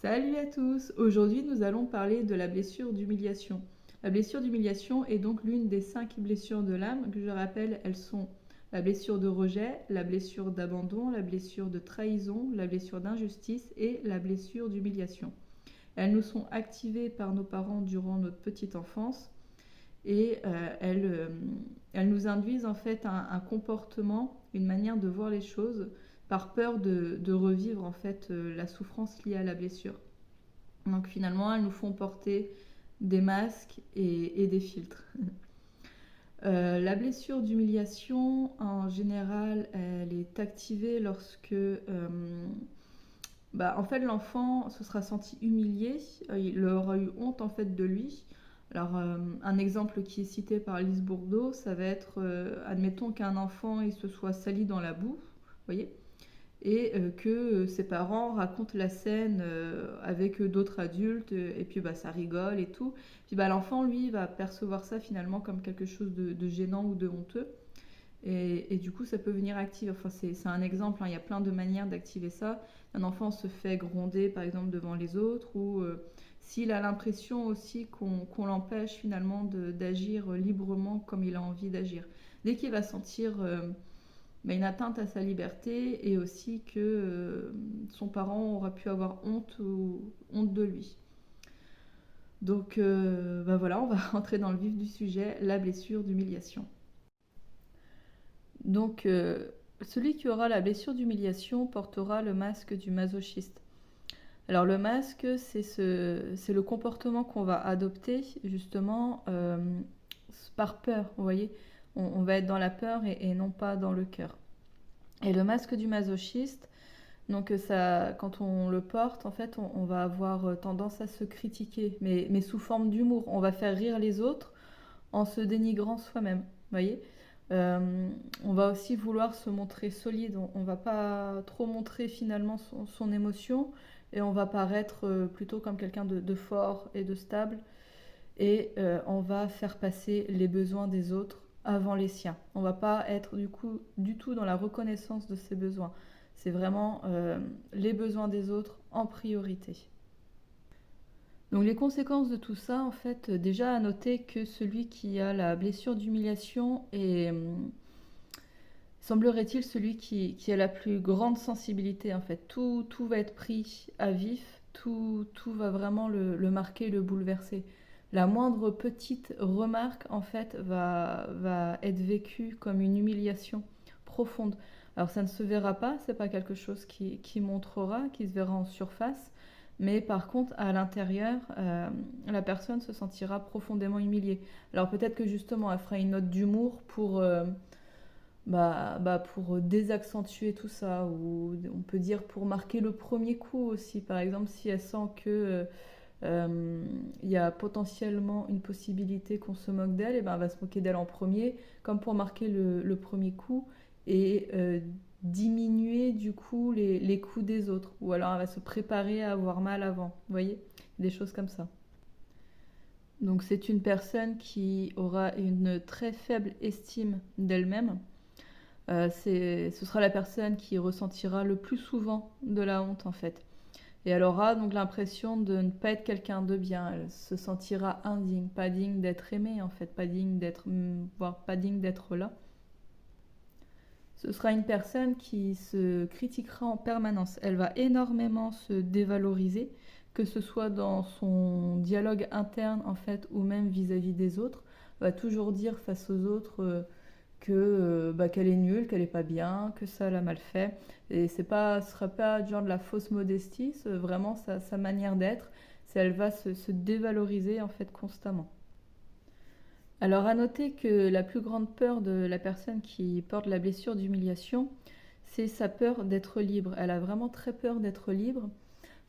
Salut à tous! Aujourd'hui, nous allons parler de la blessure d'humiliation. La blessure d'humiliation est donc l'une des 5 blessures de l'âme. Que je rappelle, elles sont la blessure de rejet, la blessure d'abandon, la blessure de trahison, la blessure d'injustice et la blessure d'humiliation. Elles nous sont activées par nos parents durant notre petite enfance et elles nous induisent en fait un comportement, une manière de voir les choses par peur de revivre en fait la souffrance liée à la blessure. Donc finalement, elles nous font porter des masques et des filtres. La blessure d'humiliation, en général, elle est activée lorsque en fait, l'enfant se sera senti humilié, il aura eu honte en fait de lui. Alors, un exemple qui est cité par Lise Bourdeau, ça va être, admettons qu'un enfant il se soit sali dans la boue, vous voyez, et que ses parents racontent la scène avec d'autres adultes, et puis ça rigole et tout. Puis l'enfant, lui, va percevoir ça finalement comme quelque chose de gênant ou de honteux. Et du coup, ça peut venir activer. Enfin, c'est un exemple, hein. Il y a plein de manières d'activer ça. Un enfant se fait gronder, par exemple, devant les autres, ou s'il a l'impression aussi qu'on l'empêche finalement d'agir librement comme il a envie d'agir. Dès qu'il va sentir une atteinte à sa liberté, et aussi que son parent aura pu avoir honte de lui. Donc voilà, on va rentrer dans le vif du sujet, la blessure d'humiliation. Donc, celui qui aura la blessure d'humiliation portera le masque du masochiste. Alors, le masque, c'est le comportement qu'on va adopter, justement, par peur, vous voyez. On va être dans la peur et non pas dans le cœur. Et le masque du masochiste, donc ça, quand on le porte, en fait, on va avoir tendance à se critiquer, mais sous forme d'humour. On va faire rire les autres en se dénigrant soi-même, vous voyez. On va aussi vouloir se montrer solide, on va pas trop montrer finalement son émotion, et on va paraître plutôt comme quelqu'un de fort et de stable, et on va faire passer les besoins des autres avant les siens. On va pas être du tout dans la reconnaissance de ses besoins. C'est vraiment les besoins des autres en priorité. Donc les conséquences de tout ça, en fait, déjà à noter que celui qui a la blessure d'humiliation est, semblerait-il, celui qui a la plus grande sensibilité, en fait. Tout va être pris à vif, tout va vraiment le marquer, le bouleverser. La moindre petite remarque, en fait, va être vécue comme une humiliation profonde. Alors ça ne se verra pas, c'est pas quelque chose qui montrera, qui se verra en surface, mais par contre, à l'intérieur, la personne se sentira profondément humiliée. Alors peut-être que justement, elle fera une note d'humour pour désaccentuer tout ça, ou on peut dire pour marquer le premier coup aussi. Par exemple, si elle sent que il y a potentiellement une possibilité qu'on se moque d'elle, et elle va se moquer d'elle en premier, comme pour marquer le premier coup, et diminuer du coup les coups des autres. Ou alors elle va se préparer à avoir mal avant. Vous voyez, des choses comme ça. Donc c'est une personne qui aura une très faible estime d'elle-même. Ce sera la personne qui ressentira le plus souvent de la honte, en fait. Et elle aura donc l'impression de ne pas être quelqu'un de bien. Elle se sentira indigne, pas digne d'être aimée, en fait, voire pas digne d'être là. Ce sera une personne qui se critiquera en permanence. Elle va énormément se dévaloriser, que ce soit dans son dialogue interne, en fait, ou même vis-à-vis des autres. Elle va toujours dire face aux autres qu'elle est nulle, qu'elle est pas bien, que ça l'a mal fait. Et ce sera pas genre de la fausse modestie, c'est vraiment sa manière d'être. Elle va se dévaloriser, en fait, constamment. Alors à noter que la plus grande peur de la personne qui porte la blessure d'humiliation, c'est sa peur d'être libre. Elle a vraiment très peur d'être libre,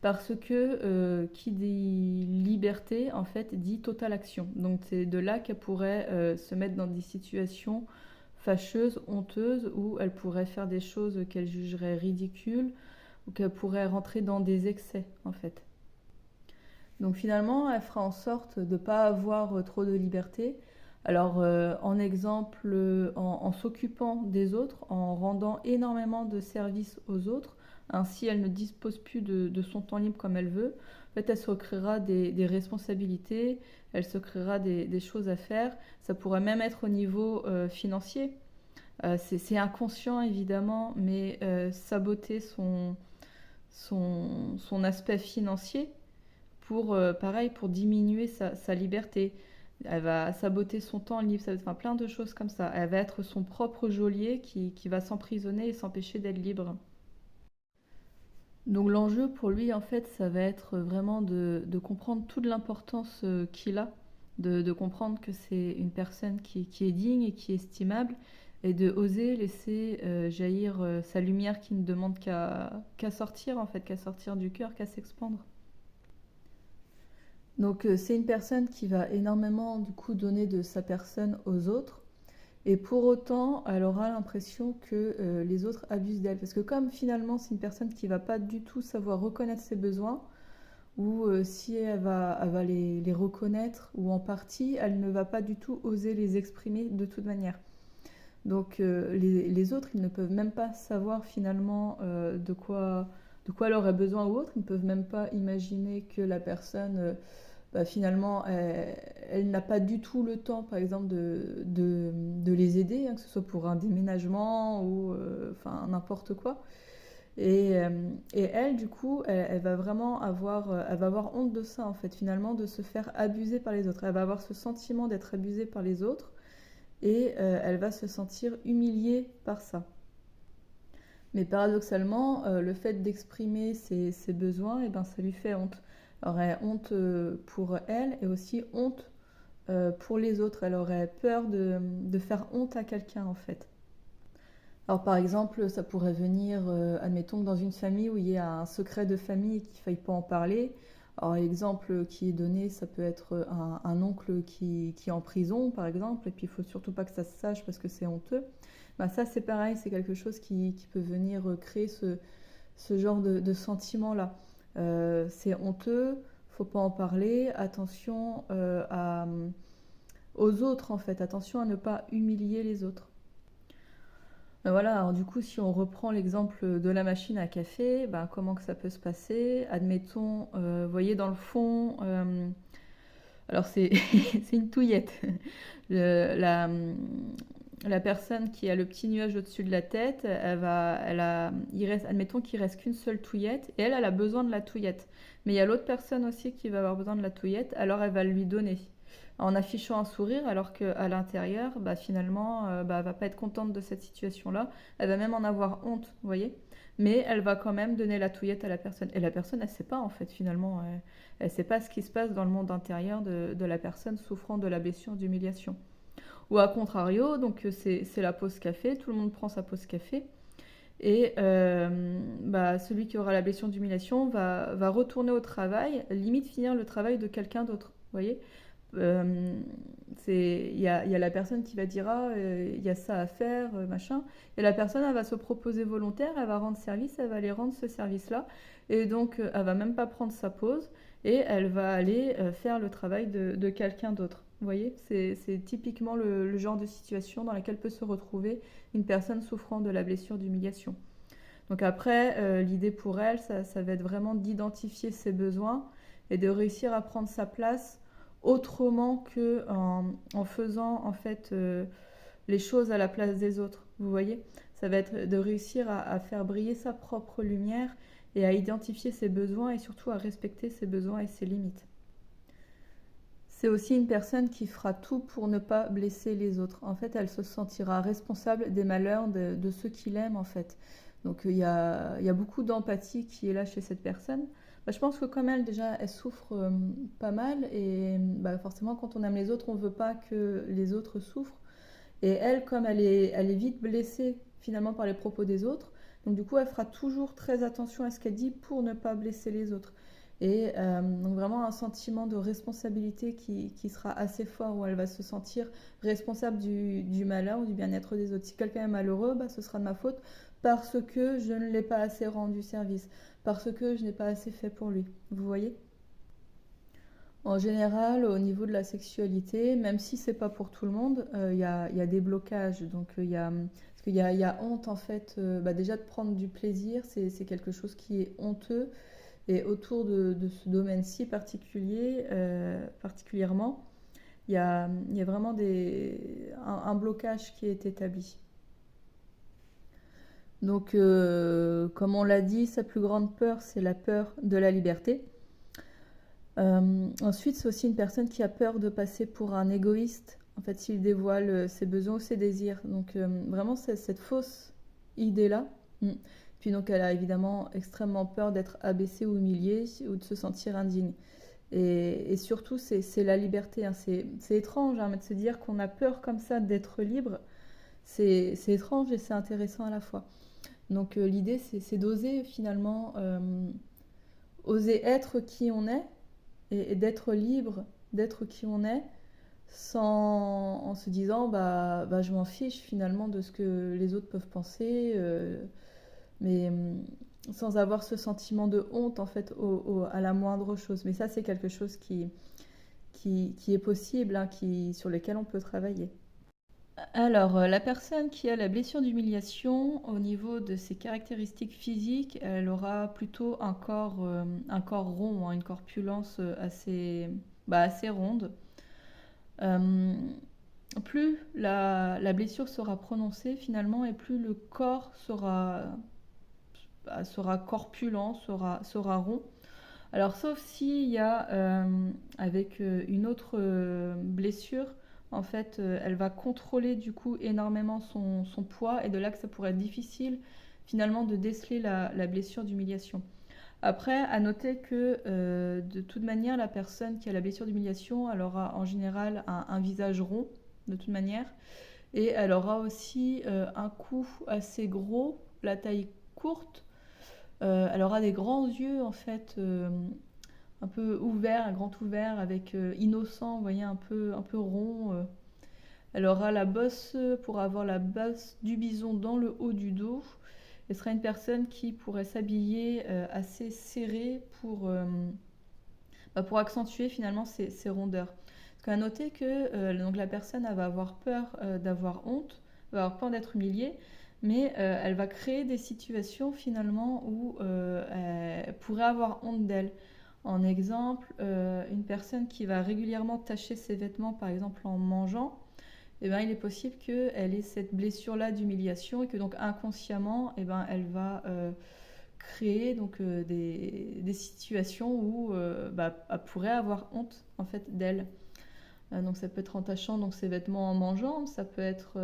parce que qui dit liberté, en fait, dit totale action. Donc c'est de là qu'elle pourrait se mettre dans des situations fâcheuses, honteuses, où elle pourrait faire des choses qu'elle jugerait ridicules, ou qu'elle pourrait rentrer dans des excès, en fait. Donc finalement, elle fera en sorte de ne pas avoir trop de liberté. Alors en exemple, en s'occupant des autres, en rendant énormément de services aux autres, Ainsi, elle ne dispose plus de son temps libre comme elle veut. En fait, elle se créera des responsabilités, elle se créera des choses à faire. Ça pourrait même être au niveau financier. C'est inconscient évidemment, mais saboter son aspect financier pour, pareil, pour diminuer sa liberté. Elle va saboter son temps libre, enfin plein de choses comme ça. Elle va être son propre geôlier qui va s'emprisonner et s'empêcher d'être libre. Donc l'enjeu pour lui, en fait, ça va être vraiment de comprendre toute l'importance qu'il a, de comprendre que c'est une personne qui est digne et qui est estimable, et de oser laisser jaillir sa lumière qui ne demande qu'à sortir, en fait, qu'à sortir du cœur, qu'à s'expandre. Donc c'est une personne qui va énormément du coup donner de sa personne aux autres. Et pour autant, elle aura l'impression que les autres abusent d'elle. Parce que comme finalement c'est une personne qui va pas du tout savoir reconnaître ses besoins, ou si elle va les reconnaître, ou en partie, elle ne va pas du tout oser les exprimer de toute manière. Donc les autres, ils ne peuvent même pas savoir finalement de quoi elle aurait besoin ou autre. Ils ne peuvent même pas imaginer que la personne bah, finalement, elle n'a pas du tout le temps, par exemple, de les aider, hein, que ce soit pour un déménagement ou enfin n'importe quoi. Et elle, du coup, elle va vraiment elle va avoir honte de ça, en fait, finalement, de se faire abuser par les autres. Elle va avoir ce sentiment d'être abusée par les autres et elle va se sentir humiliée par ça. Mais paradoxalement, le fait d'exprimer ses besoins, eh ben, ça lui fait honte. Elle aurait honte pour elle et aussi honte pour les autres. Elle aurait peur de faire honte à quelqu'un en fait. Alors par exemple, ça pourrait venir, admettons que dans une famille où il y a un secret de famille et qu'il ne faille pas en parler. Alors l'exemple qui est donné, ça peut être un oncle qui est en prison par exemple, et puis il ne faut surtout pas que ça se sache parce que c'est honteux. Bah, ça c'est pareil, c'est quelque chose qui peut venir créer ce genre de sentiment-là. C'est honteux, faut pas en parler, attention aux autres en fait, attention à ne pas humilier les autres. Voilà, alors du coup, si on reprend l'exemple de la machine à café, ben, comment que ça peut se passer? Admettons, vous voyez dans le fond, alors c'est c'est une touillette. Le- la, la personne qui a le petit nuage au-dessus de la tête, admettons qu'il reste qu'une seule touillette, et elle a besoin de la touillette. Mais il y a l'autre personne aussi qui va avoir besoin de la touillette, alors elle va lui donner. En affichant un sourire, alors qu'à l'intérieur, bah, finalement, bah, elle va pas être contente de cette situation-là. Elle va même en avoir honte, vous voyez. Mais elle va quand même donner la touillette à la personne. Et la personne, elle sait pas en fait, finalement. Elle sait pas ce qui se passe dans le monde intérieur de la personne souffrant de la blessure d'humiliation. Ou à contrario, donc c'est la pause café, tout le monde prend sa pause café. Et bah, celui qui aura la blessure d'humiliation va retourner au travail, limite finir le travail de quelqu'un d'autre. Vous voyez, il y a la personne qui va dire ah, il y a ça à faire, machin. Et la personne, elle va se proposer volontaire, elle va rendre service, elle va aller rendre ce service-là. Et donc, elle va même pas prendre sa pause et elle va aller faire le travail de quelqu'un d'autre. Vous voyez, c'est typiquement le genre de situation dans laquelle peut se retrouver une personne souffrant de la blessure d'humiliation. Donc après, l'idée pour elle, ça va être vraiment d'identifier ses besoins et de réussir à prendre sa place autrement que en faisant en fait les choses à la place des autres. Vous voyez, ça va être de réussir à faire briller sa propre lumière et à identifier ses besoins et surtout à respecter ses besoins et ses limites. C'est aussi une personne qui fera tout pour ne pas blesser les autres. En fait, elle se sentira responsable des malheurs de ceux qui l'aiment, en fait. Donc, il y a beaucoup d'empathie qui est là chez cette personne. Bah, je pense que comme elle, déjà, elle souffre pas mal. Et bah, forcément, quand on aime les autres, on ne veut pas que les autres souffrent. Et elle, comme elle est vite blessée, finalement, par les propos des autres, donc du coup, elle fera toujours très attention à ce qu'elle dit pour ne pas blesser les autres. Et donc vraiment un sentiment de responsabilité qui sera assez fort, où elle va se sentir responsable du malheur ou du bien-être des autres. Si quelqu'un est malheureux, bah, ce sera de ma faute parce que je ne l'ai pas assez rendu service, parce que je n'ai pas assez fait pour lui. Vous voyez? En général, au niveau de la sexualité, même si c'est pas pour tout le monde, il y a des blocages. Donc, il y a Parce qu'il y a honte en fait, déjà de prendre du plaisir, c'est quelque chose qui est honteux. Et autour de ce domaine-ci particulier, particulièrement, il y a vraiment un blocage qui est établi. Donc, comme on l'a dit, sa plus grande peur, c'est la peur de la liberté. Ensuite, c'est aussi une personne qui a peur de passer pour un égoïste, en fait, s'il dévoile ses besoins ou ses désirs. Donc, vraiment, c'est cette fausse idée-là. Mm. Puis donc, elle a évidemment extrêmement peur d'être abaissée ou humiliée ou de se sentir indigne. Et surtout, c'est la liberté, hein. C'est étrange, hein, mais de se dire qu'on a peur comme ça d'être libre, c'est étrange et c'est intéressant à la fois. Donc l'idée, c'est d'oser finalement, oser être qui on est et d'être libre d'être qui on est sans en se disant je m'en fiche finalement de ce que les autres peuvent penser, mais sans avoir ce sentiment de honte en fait à la moindre chose. Mais ça, c'est quelque chose qui est possible, hein, sur lequel on peut travailler. Alors, la personne qui a la blessure d'humiliation, au niveau de ses caractéristiques physiques, elle aura plutôt un corps rond, hein, une corpulence assez ronde. Euh, Plus la blessure sera prononcée finalement, et plus le corps sera corpulent, sera rond. Alors, sauf s'il y a avec une autre blessure, en fait, elle va contrôler du coup énormément son poids, et de là que ça pourrait être difficile finalement de déceler la blessure d'humiliation. Après, à noter que de toute manière, la personne qui a la blessure d'humiliation, elle aura en général un visage rond, de toute manière, et elle aura aussi un cou assez gros, la taille courte. Elle aura des grands yeux en fait, un peu ouverts, un grand ouvert avec innocent, vous voyez, un peu rond. Elle aura la bosse pour avoir la bosse du bison dans le haut du dos. Elle sera une personne qui pourrait s'habiller assez serré pour accentuer finalement ses rondeurs. Parce qu'à noter que donc la personne elle va avoir peur d'avoir honte, va avoir peur d'être humiliée, mais elle va créer des situations finalement où elle pourrait avoir honte d'elle. En exemple, une personne qui va régulièrement tacher ses vêtements, par exemple en mangeant, eh ben, il est possible qu'elle ait cette blessure-là d'humiliation, et que donc inconsciemment, eh ben, elle va créer donc, des situations où elle pourrait avoir honte en fait d'elle. Donc ça peut être en tachant donc, ses vêtements en mangeant, ça peut être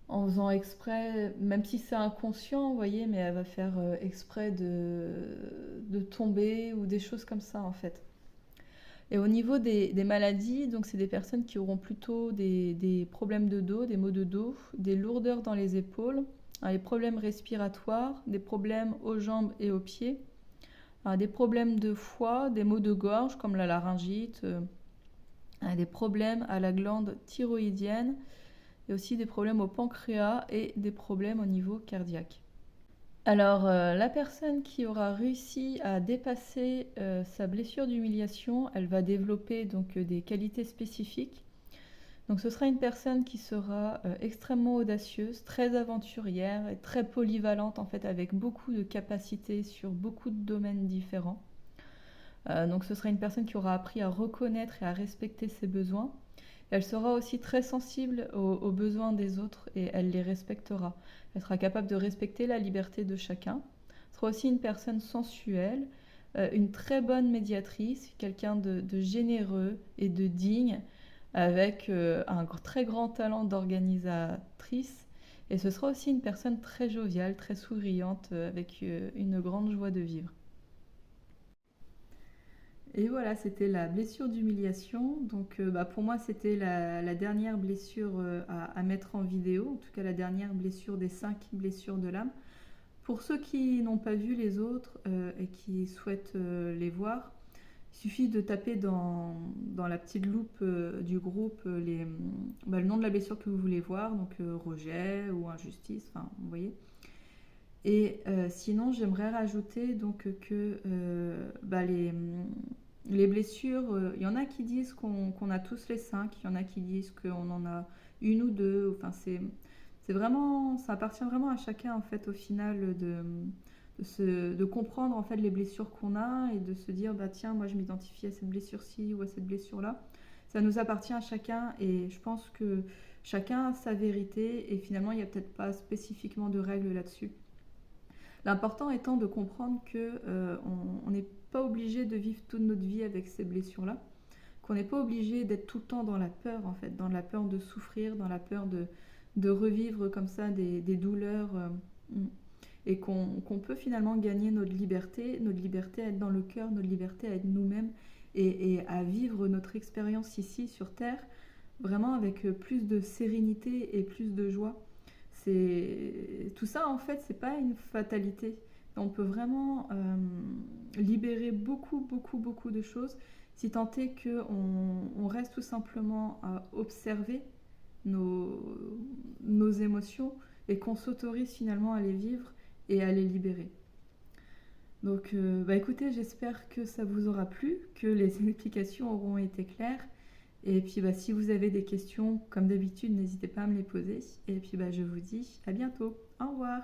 en faisant exprès, même si c'est inconscient, vous voyez, mais elle va faire exprès de tomber ou des choses comme ça en fait. Et au niveau des maladies, donc c'est des personnes qui auront plutôt des problèmes de dos, des maux de dos, des lourdeurs dans les épaules, des problèmes respiratoires, des problèmes aux jambes et aux pieds, des problèmes de foie, des maux de gorge comme la laryngite, des problèmes à la glande thyroïdienne, et aussi des problèmes au pancréas et des problèmes au niveau cardiaque. Alors, la personne qui aura réussi à dépasser sa blessure d'humiliation, elle va développer donc des qualités spécifiques. Donc, ce sera une personne qui sera extrêmement audacieuse, très aventurière et très polyvalente en fait, avec beaucoup de capacités sur beaucoup de domaines différents. Donc, ce sera une personne qui aura appris à reconnaître et à respecter ses besoins. Elle sera aussi très sensible aux besoins des autres, et elle les respectera. Elle sera capable de respecter la liberté de chacun. Elle sera aussi une personne sensuelle, une très bonne médiatrice, quelqu'un de généreux et de digne, avec un très grand talent d'organisatrice. Et ce sera aussi une personne très joviale, très souriante, avec une grande joie de vivre. Et voilà, c'était la blessure d'humiliation. Donc pour moi, c'était la dernière blessure à mettre en vidéo, en tout cas la dernière blessure des 5 blessures de l'âme. Pour ceux qui n'ont pas vu les autres et qui souhaitent les voir, il suffit de taper dans la petite loupe du groupe le nom de la blessure que vous voulez voir, donc rejet ou injustice, enfin vous voyez. Et sinon, j'aimerais rajouter donc que les blessures, il y en a qui disent qu'on a tous les 5, il y en a qui disent qu'on en a une ou deux. Enfin, c'est vraiment, ça appartient vraiment à chacun en fait au final de comprendre en fait les blessures qu'on a et de se dire bah tiens moi je m'identifie à cette blessure-ci ou à cette blessure-là. Ça nous appartient à chacun et je pense que chacun a sa vérité et finalement il n'y a peut-être pas spécifiquement de règles là-dessus. L'important étant de comprendre que on n'est pas obligé de vivre toute notre vie avec ces blessures-là, qu'on n'est pas obligé d'être tout le temps dans la peur en fait, dans la peur de souffrir, dans la peur de revivre comme ça des douleurs. Et qu'on peut finalement gagner notre liberté à être dans le cœur, notre liberté à être nous-mêmes et à vivre notre expérience ici sur Terre vraiment avec plus de sérénité et plus de joie. Tout ça en fait, c'est pas une fatalité. On peut vraiment libérer beaucoup de choses si tant est qu'on reste tout simplement à observer nos émotions et qu'on s'autorise finalement à les vivre et à les libérer. Donc, bah écoutez, j'espère que ça vous aura plu, que les explications auront été claires. Et puis, bah, si vous avez des questions, comme d'habitude, n'hésitez pas à me les poser. Et puis, bah, je vous dis à bientôt. Au revoir.